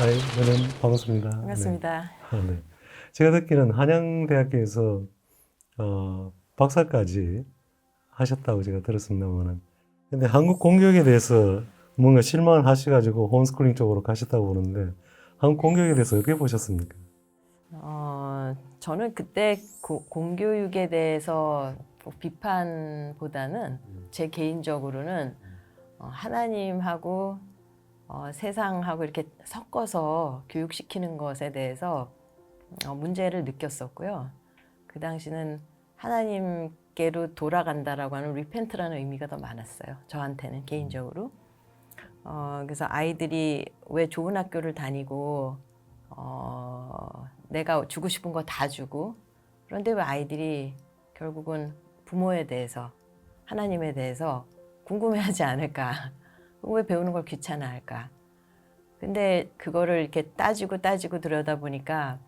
저는 반갑습니다. 반갑습니다. 네. 제가 듣기는 한양대학교에서 박사까지 하셨다고 제가 들었습니다만은, 근데 한국 공교육에 대해서 뭔가 실망을 하셔가지고 홈스쿨링 쪽으로 가셨다고 보는데, 한국 공교육에 대해서 어떻게 보셨습니까? 저는 그때 공교육에 대해서 비판보다는 제 개인적으로는 하나님하고 세상하고 이렇게 섞어서 교육시키는 것에 대해서 문제를 느꼈었고요. 그 당시는 하나님께로 돌아간다라고 하는 리펜트라는 의미가 더 많았어요. 저한테는 개인적으로. 그래서 아이들이 왜 좋은 학교를 다니고 내가 주고 싶은 거 다 주고, 그런데 왜 아이들이 결국은 부모에 대해서, 하나님에 대해서 궁금해하지 않을까? 왜 배우는 걸 귀찮아할까? 근데 그거를 이렇게 따지고 들여다보니까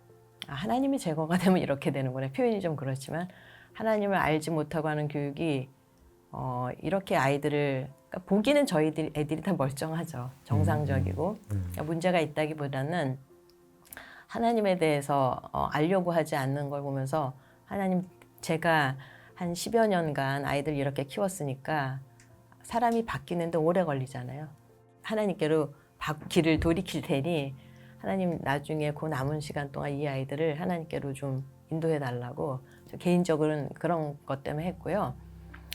하나님이 제거가 되면 이렇게 되는구나. 표현이 좀 그렇지만 하나님을 알지 못하고 하는 교육이 이렇게 아이들을, 그러니까 보기는 저희들 애들이 다 멀쩡하죠. 정상적이고 그러니까 문제가 있다기보다는 하나님에 대해서 알려고 하지 않는 걸 보면서, 하나님, 제가 한 10여 년간 아이들 이렇게 키웠으니까 사람이 바뀌는데 오래 걸리잖아요. 하나님께로 길을 돌이킬 테니 하나님 나중에 그 남은 시간 동안 이 아이들을 하나님께로 좀 인도해 달라고 개인적으로는 그런 것 때문에 했고요.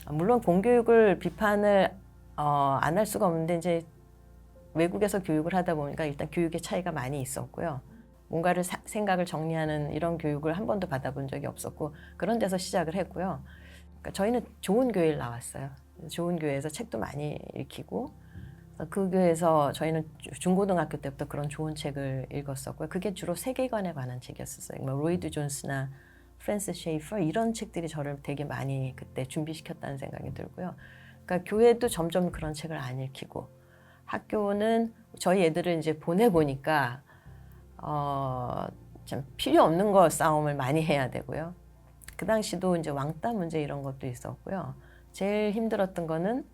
물론 공교육을 비판을 안 할 수가 없는데, 이제 외국에서 교육을 하다 보니까 일단 교육의 차이가 많이 있었고요. 뭔가를 생각을 정리하는 이런 교육을 한 번도 받아본 적이 없었고, 그런 데서 시작을 했고요. 그러니까 저희는 좋은 교회를 나왔어요. 좋은 교회에서 책도 많이 읽히고, 그 교회에서 저희는 중고등학교 때부터 그런 좋은 책을 읽었었고요. 그게 주로 세계관에 관한 책이었어요. 뭐 로이드 존스나 프랜시스 셰이퍼 이런 책들이 저를 되게 많이 그때 준비시켰다는 생각이 들고요. 그러니까 교회도 점점 그런 책을 안 읽히고, 학교는 저희 애들을 이제 보내보니까 참 필요 없는 거 싸움을 많이 해야 되고요. 그 당시도 이제 왕따 문제 이런 것도 있었고요. 제일 힘들었던 거는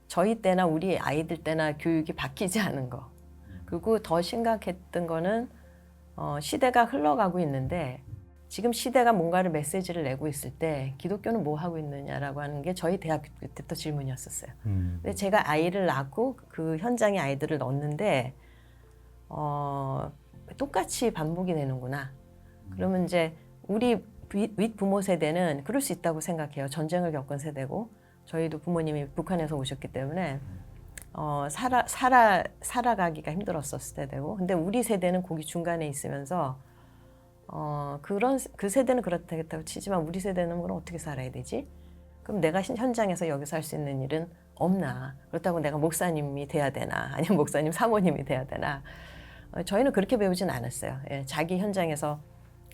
저희 때나 우리 아이들 때나 교육이 바뀌지 않은 거. 그리고 더 심각했던 거는 시대가 흘러가고 있는데, 지금 시대가 뭔가를 메시지를 내고 있을 때 기독교는 뭐 하고 있느냐라고 하는 게 저희 대학교 때부터 질문이었었어요. 근데 제가 아이를 낳고 그 현장에 아이들을 넣었는데 똑같이 반복이 되는구나. 그러면 이제 우리 윗 부모 세대는 그럴 수 있다고 생각해요. 전쟁을 겪은 세대고, 저희도 부모님이 북한에서 오셨기 때문에 살아가기가 힘들었었을 때되고, 근데 우리 세대는 거기 중간에 있으면서 그 세대는 그렇다고 치지만 우리 세대는 그럼 어떻게 살아야 되지? 그럼 내가 현장에서 여기서 할 수 있는 일은 없나? 그렇다고 내가 목사님이 돼야 되나? 아니면 목사님 사모님이 돼야 되나? 저희는 그렇게 배우진 않았어요. 예, 자기 현장에서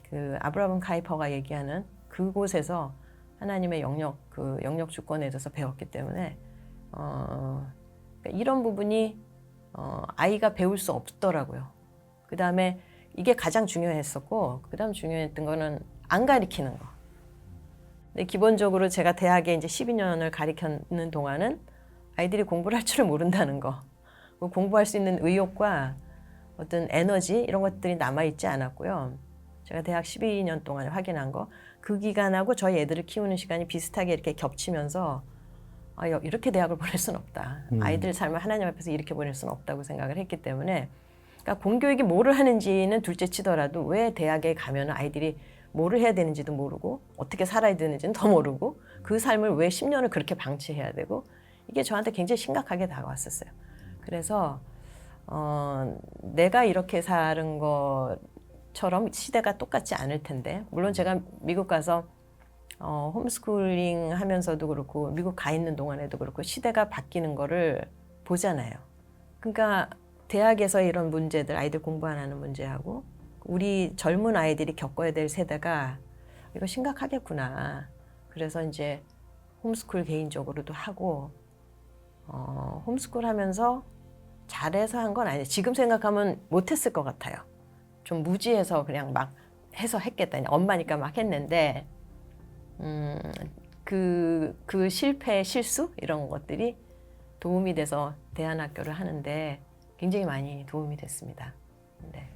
그 아브라함 카이퍼가 얘기하는 그곳에서 하나님의 영역 주권에 대해서 배웠기 때문에 이런 부분이 아이가 배울 수 없더라고요. 그 다음에 이게 가장 중요했었고, 그 다음 중요했던 거는 안 가리키는 거. 근데 기본적으로 제가 대학에 이제 12년을 가리키는 동안은 아이들이 공부를 할 줄을 모른다는 거, 공부할 수 있는 의욕과 어떤 에너지 이런 것들이 남아있지 않았고요. 제가 대학 12년 동안 확인한 거, 그 기간하고 저희 애들을 키우는 시간이 비슷하게 이렇게 겹치면서 이렇게 대학을 보낼 수는 없다. 아이들 삶을 하나님 앞에서 이렇게 보낼 수는 없다고 생각을 했기 때문에, 그러니까 공교육이 뭐를 하는지는 둘째 치더라도 왜 대학에 가면 아이들이 뭐를 해야 되는지도 모르고 어떻게 살아야 되는지는 더 모르고 그 삶을 왜 10년을 그렇게 방치해야 되고, 이게 저한테 굉장히 심각하게 다가왔었어요. 그래서 내가 이렇게 사는 것처럼 시대가 똑같지 않을 텐데, 물론 제가 미국 가서 홈스쿨링 하면서도 그렇고 미국 가 있는 동안에도 그렇고 시대가 바뀌는 거를 보잖아요. 그러니까 대학에서 이런 문제들, 아이들 공부 안 하는 문제하고 우리 젊은 아이들이 겪어야 될 세대가 이거 심각하겠구나. 그래서 이제 홈스쿨 개인적으로도 하고, 홈스쿨 하면서 잘해서 한 건 아니에요. 지금 생각하면 못했을 것 같아요. 좀 무지해서 그냥 막 해서 했겠다. 엄마니까 막 했는데, 그 실패, 실수 이런 것들이 도움이 돼서 대안학교를 하는데 굉장히 많이 도움이 됐습니다. 네.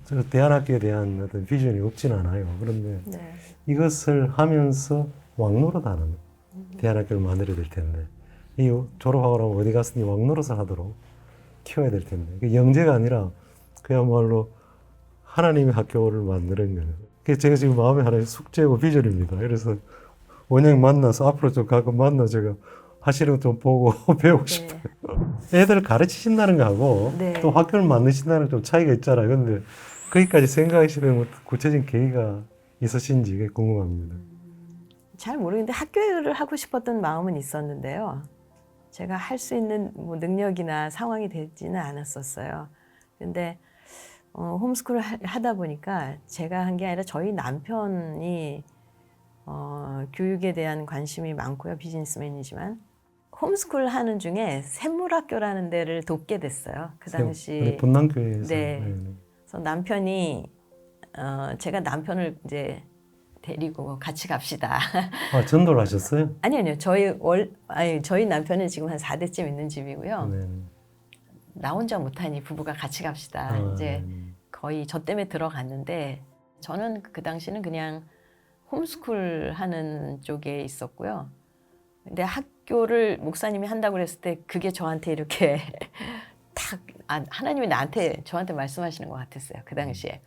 저 대안학교에 대한 어떤 비전이 없지는 않아요. 그런데 네. 이것을 하면서 왕노릇하는 대안학교를 만들어야 될 텐데 이 졸업하고 나면 어디 가서 이 왕노릇을 하도록 키워야 될 텐데 그 영재가 아니라 그야말로 하나님의 학교를 만드는 거예요. 그게 제가 지금 마음에 하나의 숙제고 비전입니다. 그래서 원장님 만나서 앞으로 좀 가끔 만나 제가 하시는 거 좀 보고 배우고 싶어요. 애들 가르치신다는 거하고 네. 또 학교를 만드신다는 좀 차이가 있잖아요. 근데 거기까지 생각하시는 구체적인 계기가 있으신지 그게 궁금합니다. 잘 모르겠는데 학교를 하고 싶었던 마음은 있었는데요. 제가 할 수 있는 뭐 능력이나 상황이 되지는 않았었어요. 근데 홈스쿨을 하다 보니까 제가 한 게 아니라 저희 남편이 교육에 대한 관심이 많고요. 비즈니스맨이지만 홈스쿨 하는 중에 샘물학교라는 데를 돕게 됐어요. 그 당시 분당교회에서. 네. 네. 그래서 남편이 제가 남편을 이제 데리고 같이 갑시다. 아, 전도를 하셨어요? 아니요. 저희 남편은 지금 한 4대쯤 있는 집이고요. 네. 나 혼자 못하니 부부가 같이 갑시다. 아, 이제 네. 거의 저 때문에 들어갔는데 저는 그 당시는 그냥 홈스쿨 하는 쪽에 있었고요. 근데 학교를 목사님이 한다고 그랬을 때 그게 저한테 이렇게 탁 하나님이 저한테 말씀하시는 것 같았어요. 그 당시에.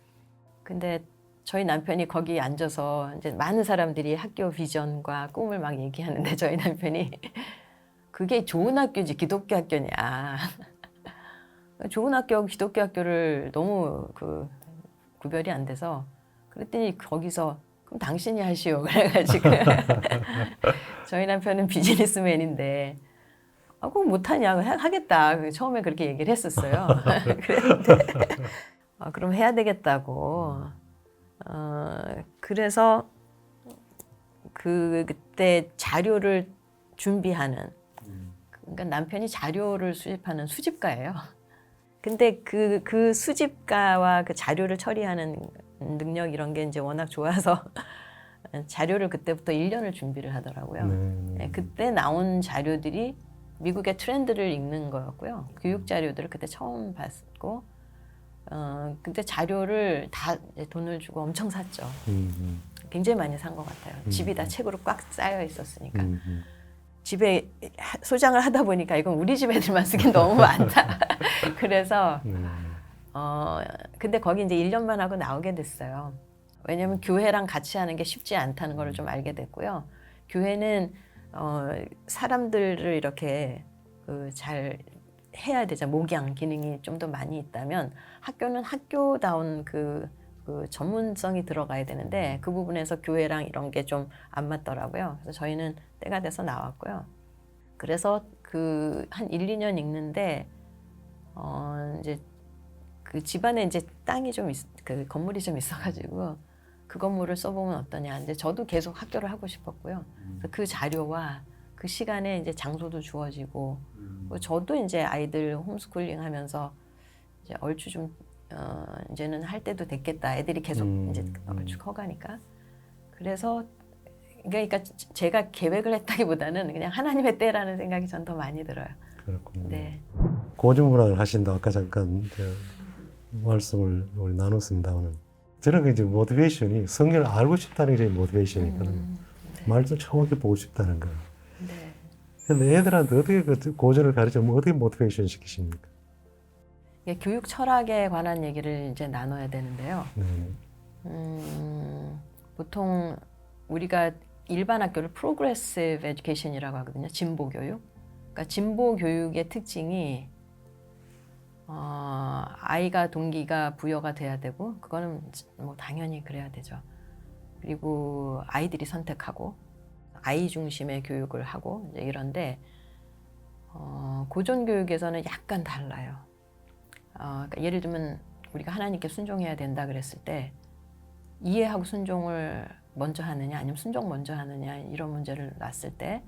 근데 저희 남편이 거기 앉아서 이제 많은 사람들이 학교 비전과 꿈을 막 얘기하는데 저희 남편이 그게 좋은 학교지 기독교 학교냐. 좋은 학교하고 기독교 학교를 너무 구별이 안 돼서 그랬더니 거기서 그럼 당신이 하시오. 그래가지고 저희 남편은 비즈니스맨인데 그럼 못하냐 하겠다. 처음에 그렇게 얘기를 했었어요. 그랬는데 그럼 해야 되겠다고. 그래서 그때 자료를 준비하는 그러니까 남편이 자료를 수집하는 수집가예요. 근데 그 수집가와 그 자료를 처리하는 능력 이런 게 이제 워낙 좋아서 자료를 그때부터 1년을 준비를 하더라고요. 네. 그때 나온 자료들이 미국의 트렌드를 읽는 거였고요. 교육 자료들을 그때 처음 봤고, 그때 자료를 다 돈을 주고 엄청 샀죠. 굉장히 많이 산 것 같아요. 집이 다 책으로 꽉 쌓여 있었으니까. 집에 소장을 하다 보니까 이건 우리 집 애들만 쓰긴 너무 많다. 그래서 근데 거기 이제 1년만 하고 나오게 됐어요. 왜냐하면 교회랑 같이 하는 게 쉽지 않다는 걸 좀 알게 됐고요. 교회는 사람들을 이렇게 잘 해야 되죠. 목양 기능이 좀 더 많이 있다면 학교는 학교다운 그 전문성이 들어가야 되는데 그 부분에서 교회랑 이런 게 좀 안 맞더라고요. 그래서 저희는 때가 돼서 나왔고요. 그래서 한 1, 2년 읽는데 이제 그 집안에 이제 땅이 좀 그 건물이 좀 있어가지고 그 건물을 써보면 어떠냐. 근데 저도 계속 학교를 하고 싶었고요. 그래서 그 자료와 그 시간에 이제 장소도 주어지고 저도 이제 아이들 홈스쿨링 하면서 이제 얼추 좀 이제는 할 때도 됐겠다. 애들이 계속 이제 얼추 커가니까. 그래서 그러니까 제가 계획을 했다기보다는 그냥 하나님의 때라는 생각이 전 더 많이 들어요. 그렇군요. 네. 고주문학을 하신다 아까 잠깐 말씀을 우리 나눴습니다만 저는 그 이제 모티베이션이 성경을 알고 싶다는 게 모티베이션이거든요. 말씀 정확히 보고 싶다는 거. 네. 근데 애들한테 어떻게 그 고전을 가르치면 어떻게 모티베이션 시키십니까? 이게 교육 철학에 관한 얘기를 이제 나눠야 되는데요. 네. 보통 우리가 일반 학교를 프로그레시브 에듀케이션이라고 하거든요. 진보 교육. 그러니까 진보 교육의 특징이 아이가 동기가 부여가 돼야 되고 그거는 뭐 당연히 그래야 되죠. 그리고 아이들이 선택하고 아이 중심의 교육을 하고 이제 이런데 고전 교육에서는 약간 달라요. 그러니까 예를 들면 우리가 하나님께 순종해야 된다 그랬을 때 이해하고 순종을 먼저 하느냐 아니면 순종 먼저 하느냐 이런 문제를 놨을 때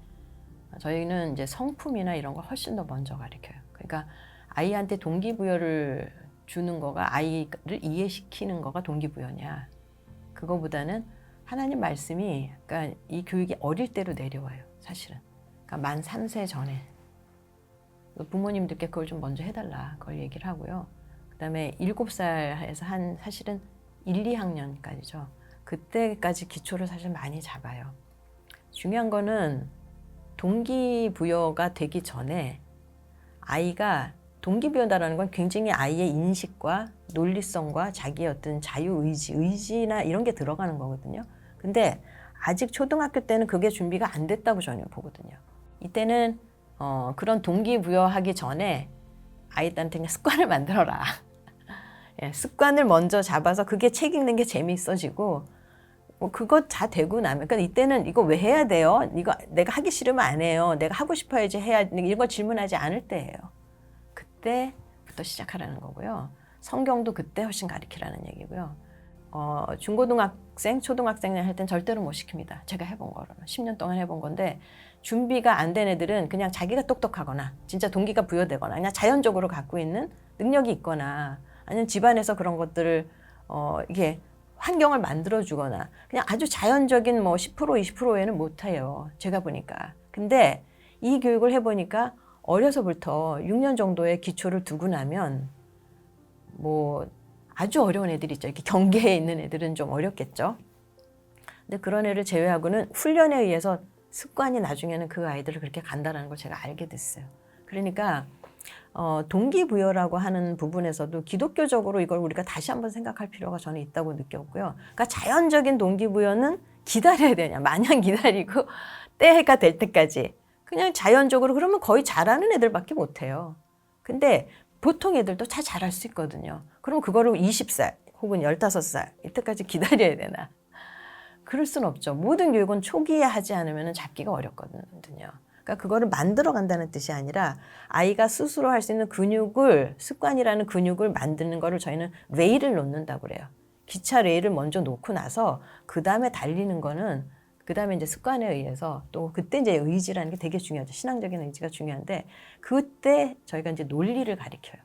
저희는 이제 성품이나 이런 걸 훨씬 더 먼저 가르쳐요. 그러니까 아이한테 동기부여를 주는 거가 아이를 이해시키는 거가 동기부여냐. 그거보다는 하나님 말씀이 그러니까 이 교육이 어릴 때로 내려와요. 사실은. 그러니까 만 3세 전에. 부모님들께 그걸 좀 먼저 해달라. 그걸 얘기를 하고요. 그다음에 7살에서 한 사실은 1, 2학년까지죠. 그때까지 기초를 사실 많이 잡아요. 중요한 거는 동기부여가 되기 전에 아이가 동기부여다라는 건 굉장히 아이의 인식과 논리성과 자기의 어떤 자유의지, 의지나 이런 게 들어가는 거거든요. 근데 아직 초등학교 때는 그게 준비가 안 됐다고 저는 보거든요. 이때는 그런 동기부여하기 전에 아이들한테 그냥 습관을 만들어라. 예, 습관을 먼저 잡아서 그게 책 읽는 게 재미있어지고 뭐 그거 다 되고 나면 그러니까 이때는 이거 왜 해야 돼요? 이거 내가 하기 싫으면 안 해요. 내가 하고 싶어야지 해야 이런 거 질문하지 않을 때예요. 그때부터 시작하라는 거고요. 성경도 그때 훨씬 가르치라는 얘기고요. 중고등학생, 초등학생을 할 땐 절대로 못 시킵니다. 제가 해본 거로는 10년 동안 해본 건데 준비가 안 된 애들은 그냥 자기가 똑똑하거나 진짜 동기가 부여되거나 그냥 자연적으로 갖고 있는 능력이 있거나 아니면 집안에서 그런 것들을 이게 환경을 만들어주거나 그냥 아주 자연적인 뭐 10% 20%에는 못해요. 제가 보니까. 근데 이 교육을 해보니까 어려서부터 6년 정도의 기초를 두고 나면 뭐 아주 어려운 애들이 있죠. 이렇게 경계에 있는 애들은 좀 어렵겠죠. 근데 그런 애를 제외하고는 훈련에 의해서 습관이 나중에는 그 아이들을 그렇게 간다는 걸 제가 알게 됐어요. 그러니까 동기부여라고 하는 부분에서도 기독교적으로 이걸 우리가 다시 한번 생각할 필요가 저는 있다고 느꼈고요. 그러니까 자연적인 동기부여는 기다려야 되냐. 마냥 기다리고 때가 될 때까지. 그냥 자연적으로 그러면 거의 잘하는 애들밖에 못해요. 근데 보통 애들도 다 잘할 수 있거든요. 그럼 그거를 20살 혹은 15살 이때까지 기다려야 되나? 그럴 순 없죠. 모든 교육은 초기에 하지 않으면 잡기가 어렵거든요. 그러니까 그거를 만들어 간다는 뜻이 아니라 아이가 스스로 할 수 있는 근육을 습관이라는 근육을 만드는 거를 저희는 레일을 놓는다고 그래요. 기차 레일을 먼저 놓고 나서 그 다음에 달리는 거는 그 다음에 이제 습관에 의해서 또 그때 이제 의지라는 게 되게 중요하죠. 신앙적인 의지가 중요한데 그때 저희가 이제 논리를 가리켜요.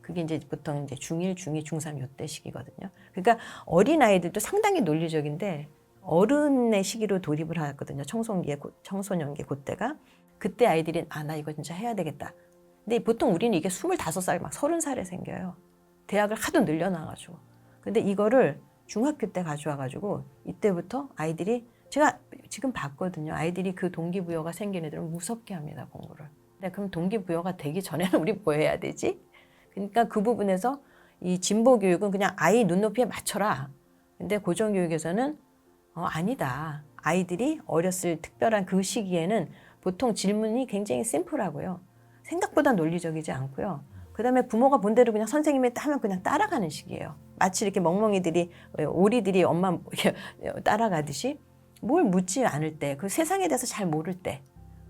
그게 이제 보통 이제 중1, 중2, 중3 요때 시기거든요. 그러니까 어린 아이들도 상당히 논리적인데 어른의 시기로 돌입을 하거든요. 청소년기 그때가. 그때 아이들이 나 이거 진짜 해야 되겠다. 근데 보통 우리는 이게 25살 막 30살에 생겨요. 대학을 하도 늘려놔가지고. 근데 이거를 중학교 때 가져와가지고 이때부터 아이들이 제가 지금 봤거든요. 아이들이 그 동기부여가 생긴 애들은 무섭게 합니다. 공부를. 근데 그럼 동기부여가 되기 전에는 우리 뭐 해야 되지? 그러니까 그 부분에서 이 진보 교육은 그냥 아이 눈높이에 맞춰라. 근데 고전 교육에서는 아니다. 아이들이 어렸을 특별한 그 시기에는 보통 질문이 굉장히 심플하고요. 생각보다 논리적이지 않고요. 그 다음에 부모가 본 대로 그냥 선생님이 하면 그냥 따라가는 시기예요. 마치 이렇게 멍멍이들이, 오리들이 엄마 이렇게 따라가듯이 뭘 묻지 않을 때, 그 세상에 대해서 잘 모를 때,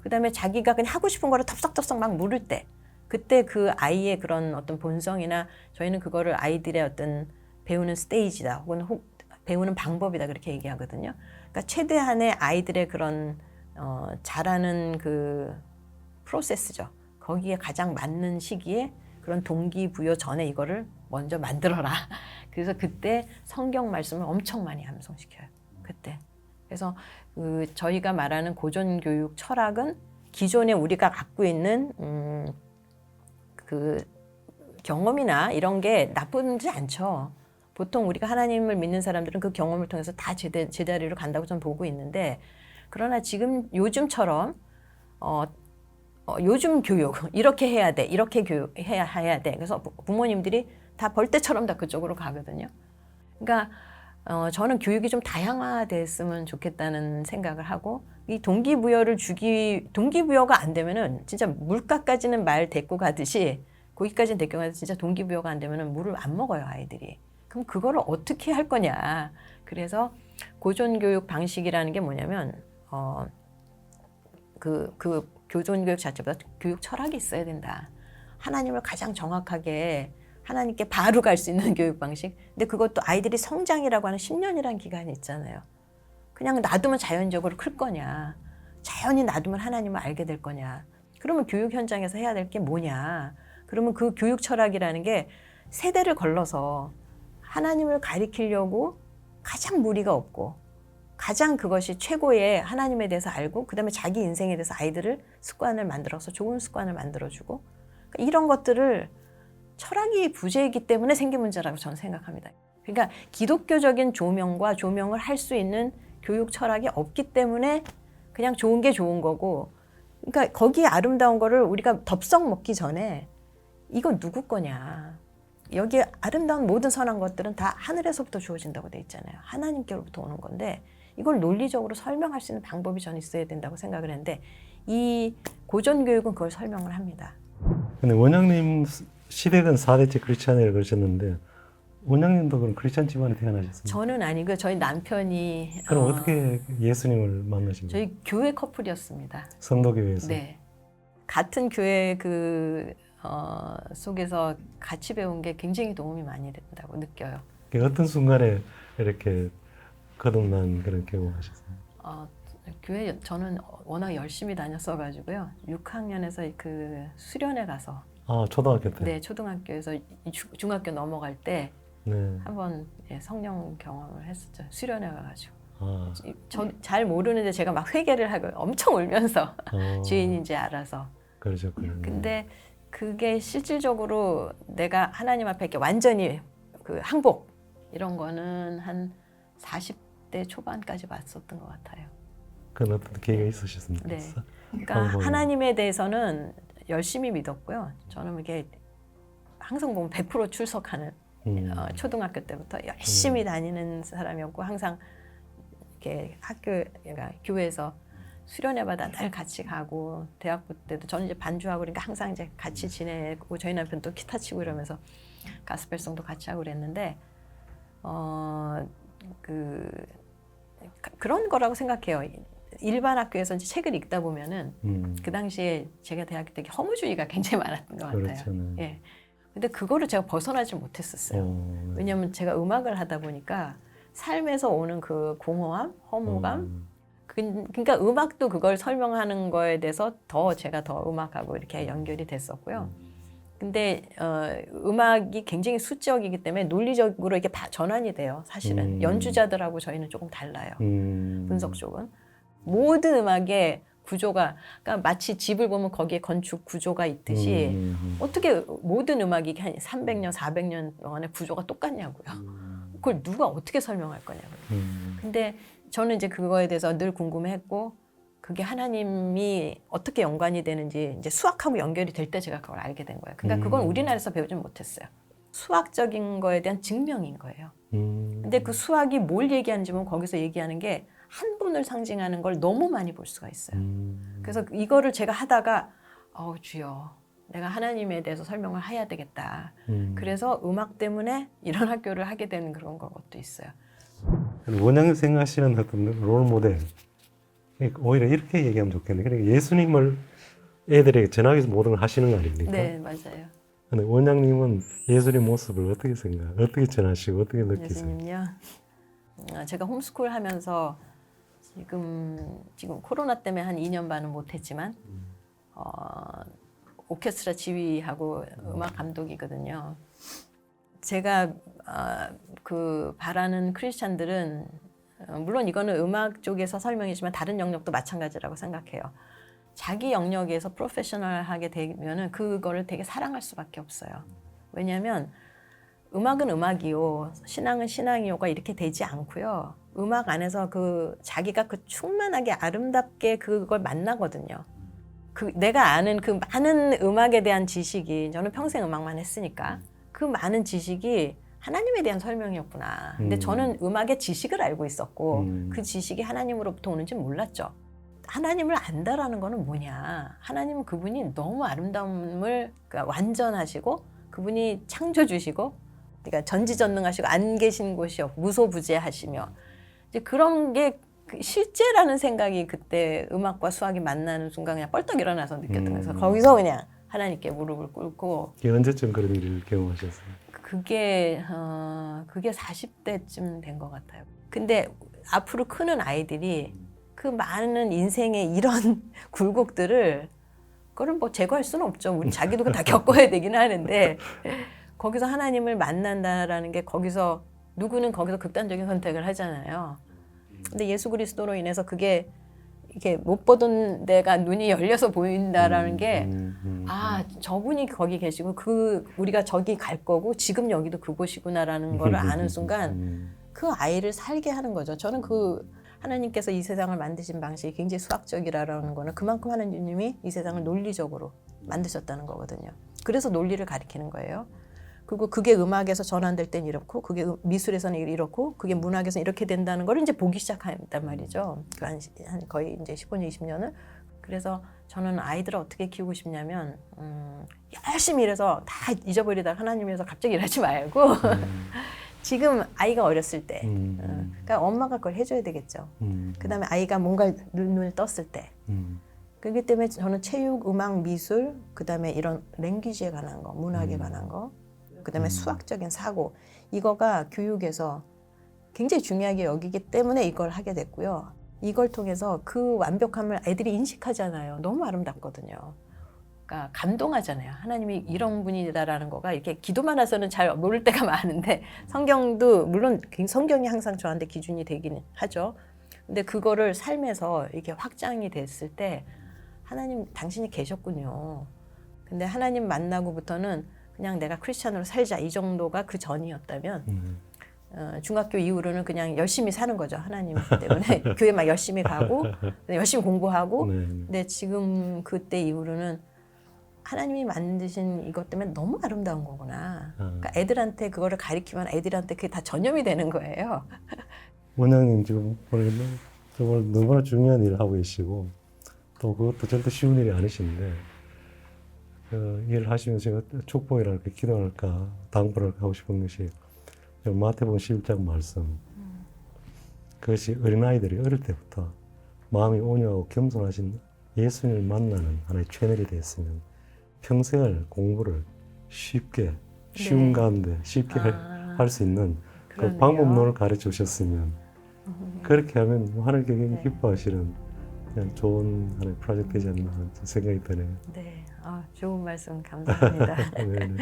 그 다음에 자기가 그냥 하고 싶은 거를 덥석덥석 막 물을 때, 그때 그 아이의 그런 어떤 본성이나 저희는 그거를 아이들의 어떤 배우는 스테이지다 혹은 배우는 방법이다 그렇게 얘기하거든요. 그러니까 최대한의 아이들의 그런 잘하는 그 프로세스죠. 거기에 가장 맞는 시기에 그런 동기부여 전에 이거를 먼저 만들어라. 그래서 그때 성경 말씀을 엄청 많이 암송시켜요. 그때. 그래서 저희가 말하는 고전교육 철학은 기존에 우리가 갖고 있는 그 경험이나 이런 게 나쁘지 않죠. 보통 우리가 하나님을 믿는 사람들은 그 경험을 통해서 다 제자리로 간다고 저는 보고 있는데 그러나 지금 요즘처럼 요즘 교육 이렇게 해야 돼 이렇게 교육해야 돼 그래서 부모님들이 다 벌떼처럼 다 그쪽으로 가거든요. 그러니까 저는 교육이 좀 다양화됐으면 좋겠다는 생각을 하고 이 동기부여가 안 되면은 진짜 물가까지는 말 데리고 가듯이 거기까지는 데리고 가서 진짜 동기부여가 안 되면은 물을 안 먹어요 아이들이. 그럼 그거를 어떻게 할 거냐. 그래서 고전교육 방식이라는 게 뭐냐면 그 교전교육 자체보다 교육 철학이 있어야 된다. 하나님을 가장 정확하게 하나님께 바로 갈 수 있는 교육 방식. 근데 그것도 아이들이 성장이라고 하는 10년이라는 기간이 있잖아요. 그냥 놔두면 자연적으로 클 거냐. 자연히 놔두면 하나님을 알게 될 거냐. 그러면 교육 현장에서 해야 될 게 뭐냐. 그러면 그 교육 철학이라는 게 세대를 걸러서 하나님을 가리키려고 가장 무리가 없고 가장 그것이 최고의 하나님에 대해서 알고 그다음에 자기 인생에 대해서 아이들을 습관을 만들어서 좋은 습관을 만들어주고 그러니까 이런 것들을 철학이 부재이기 때문에 생긴 문제라고 저는 생각합니다. 그러니까 기독교적인 조명과 조명을 할 수 있는 교육 철학이 없기 때문에 그냥 좋은 게 좋은 거고, 그러니까 거기에 아름다운 거를 우리가 덥석 먹기 전에 이건 누구 거냐. 여기 아름다운 모든 선한 것들은 다 하늘에서부터 주어진다고 돼 있잖아요. 하나님께로부터 오는 건데 이걸 논리적으로 설명할 수 있는 방법이 저는 있어야 된다고 생각을 했는데 이 고전교육은 그걸 설명을 합니다. 근데 원장님 시댁은 4대째 크리스찬이라고 그러셨는데 원장님도 그럼 크리스찬 집안에 태어나셨습니까? 저는 아니고 저희 남편이 그럼 어떻게 예수님을 만나신 거예요? 저희 교회 커플이었습니다. 성도교회에서? 네. 같은 교회 속에서 같이 배운 게 굉장히 도움이 많이 된다고 느껴요. 어떤 순간에 이렇게 거듭난 그런 경험하셨어요? 교회 저는 워낙 열심히 다녔어가지고요. 6학년에서 그 수련회 가서 초등학교 때? 네, 초등학교에서 중학교 넘어갈 때 네. 한번 성령 경험을 했었죠. 수련회 가가지고. 아, 저 잘 모르는데 제가 막 회개를 하고 엄청 울면서 주인인지 알아서. 그러셨군요. 근데 그게 실질적으로 내가 하나님 앞에 이렇게 완전히 그 항복 이런 거는 한 40대 초반까지 봤었던 것 같아요. 그건 어떤 계기가 있으셨습니까? 네. 그러니까 하나님에 대해서는 열심히 믿었고요. 저는 이게 항상 보면 100% 출석하는 초등학교 때부터 열심히 다니는 사람이었고 항상 이렇게 그러니까 교회에서 수련회마다 늘 같이 가고 대학부 때도 저는 이제 반주하고 그러니까 항상 이제 같이 지내고 저희 남편 또 기타 치고 이러면서 가스펠송도 같이 하고 그랬는데 그런 거라고 생각해요. 일반 학교에서 이제 책을 읽다 보면은 그 당시에 제가 대학교 때 허무주의가 굉장히 많았던 것 같아요. 그렇죠. 네. 예. 근데 그거를 제가 벗어나지 못했었어요. 네. 왜냐하면 제가 음악을 하다 보니까 삶에서 오는 그 공허함, 허무감, 그러니까 음악도 그걸 설명하는 거에 대해서 제가 더 음악하고 이렇게 연결이 됐었고요. 근데 음악이 굉장히 수적이기 때문에 논리적으로 이렇게 전환이 돼요. 사실은 연주자들하고 저희는 조금 달라요. 분석 쪽은 모든 음악의 구조가 그러니까 마치 집을 보면 거기에 건축 구조가 있듯이 어떻게 모든 음악이 한 300년, 400년 동안의 구조가 똑같냐고요. 그걸 누가 어떻게 설명할 거냐고요. 근데 저는 이제 그거에 대해서 늘 궁금해했고 그게 하나님이 어떻게 연관이 되는지 이제 수학하고 연결이 될 때 제가 그걸 알게 된 거예요. 그러니까 그건 우리나라에서 배우지 못했어요. 수학적인 거에 대한 증명인 거예요. 근데 그 수학이 뭘 얘기하는지 보면 거기서 얘기하는 게 한 분을 상징하는 걸 너무 많이 볼 수가 있어요. 그래서 이거를 제가 하다가 주여 내가 하나님에 대해서 설명을 해야 되겠다. 그래서 음악 때문에 이런 학교를 하게 되는 그런 것도 있어요. 원장님 생각하시는 어떤 롤 모델 오히려 이렇게 얘기하면 좋겠네요. 그러니까 예수님을 애들에게 전하기 위해서 모든 걸 하시는 거 아닙니까? 네, 맞아요. 근데 원장님은 예수님 모습을 어떻게 어떻게 전하시고 어떻게 느끼세요? 예수님요? 제가 홈스쿨 하면서 지금 코로나 때문에 한 2년 반은 못했지만 오케스트라 지휘하고 음악 감독이거든요. 제가 바라는 크리스찬들은 물론 이거는 음악 쪽에서 설명이지만 다른 영역도 마찬가지라고 생각해요. 자기 영역에서 프로페셔널하게 되면은 그거를 되게 사랑할 수밖에 없어요. 왜냐하면 음악은 음악이요, 신앙은 신앙이요가 이렇게 되지 않고요. 음악 안에서 자기가 충만하게 아름답게 그걸 만나거든요. 내가 아는 그 많은 음악에 대한 지식이 저는 평생 음악만 했으니까 그 많은 지식이 하나님에 대한 설명이었구나. 근데 저는 음악의 지식을 알고 있었고 그 지식이 하나님으로부터 오는지 몰랐죠. 하나님을 안다라는 거는 뭐냐. 하나님은 그분이 너무 아름다움을 그러니까 완전하시고 그분이 창조주시고 그러니까 전지전능하시고 안 계신 곳이 없고 무소부재하시며 이제 그런 게 실제라는 생각이 그때 음악과 수학이 만나는 순간 그냥 뻘떡 일어나서 느꼈던 거예요. 거기서 그냥 하나님께 무릎을 꿇고. 언제쯤 그런 일을 경험하셨어요? 그게 40대쯤 된 것 같아요. 근데 앞으로 크는 아이들이 그 많은 인생의 이런 굴곡들을 그걸 뭐 제거할 수는 없죠. 우리 자기도 다 겪어야 되긴 하는데 거기서 하나님을 만난다라는 게 거기서 누구는 거기서 극단적인 선택을 하잖아요. 근데 예수 그리스도로 인해서 그게 이렇게 못 보던 데가 눈이 열려서 보인다라는 게 아, 저분이 거기 계시고 우리가 저기 갈 거고 지금 여기도 그곳이구나라는 걸 아는 순간 그 아이를 살게 하는 거죠. 저는 하나님께서 이 세상을 만드신 방식이 굉장히 수학적이라는 거는 그만큼 하나님이 이 세상을 논리적으로 만드셨다는 거거든요. 그래서 논리를 가리키는 거예요. 그리고 그게 음악에서 전환될 땐 이렇고 그게 미술에서는 이렇고 그게 문학에서는 이렇게 된다는 걸 이제 보기 시작한단 말이죠. 한 거의 이제 15년, 20년을. 그래서 저는 아이들을 어떻게 키우고 싶냐면 열심히 일해서 다 잊어버리다가 하나님에서 갑자기 일하지 말고 지금 아이가 어렸을 때 그러니까 엄마가 그걸 해줘야 되겠죠. 그다음에 아이가 뭔가 눈을 떴을 때 그렇기 때문에 저는 체육, 음악, 미술 그다음에 이런 랭귀지에 관한 거, 문학에 관한 거 그다음에 수학적인 사고 이거가 교육에서 굉장히 중요하게 여기기 때문에 이걸 하게 됐고요. 이걸 통해서 그 완벽함을 애들이 인식하잖아요. 너무 아름답거든요. 그러니까 감동하잖아요. 하나님이 이런 분이다라는 거가 이렇게 기도만 해서는 잘 모를 때가 많은데 성경도 물론 성경이 항상 저한테 기준이 되긴 하죠. 근데 그거를 삶에서 이렇게 확장이 됐을 때 하나님 당신이 계셨군요. 근데 하나님 만나고부터는 그냥 내가 크리스찬으로 살자 이 정도가 그 전이었다면 중학교 이후로는 그냥 열심히 사는 거죠. 하나님 때문에 교회 막 열심히 가고 열심히 공부하고 근데 지금 그때 이후로는 하나님이 만드신 이것 때문에 너무 아름다운 거구나. 그러니까 애들한테 그거를 가리키면 애들한테 그게 다 전염이 되는 거예요. 원장님 지금 모르겠네. 정말 너무나 중요한 일을 하고 계시고 또 그것도 절대 쉬운 일이 아니신데 그 일을 하시면서 제가 축복이랄까 기도할까 당부를 하고 싶은 것이 마태복음 11장 말씀 그것이 어린아이들이 어릴 때부터 마음이 온유하고 겸손하신 예수님을 만나는 하나의 채널이 되었으면 평생을 공부를 쉽게 쉬운 네. 가운데 쉽게 할 수 있는 그 그러네요. 방법론을 가르쳐 주셨으면 그렇게 하면 하나님께 굉장히 네. 기뻐하시는 그냥 좋은 하나의 프로젝트 되지 않나 생각이 드네요. 네, 좋은 말씀 감사합니다. 네, 네.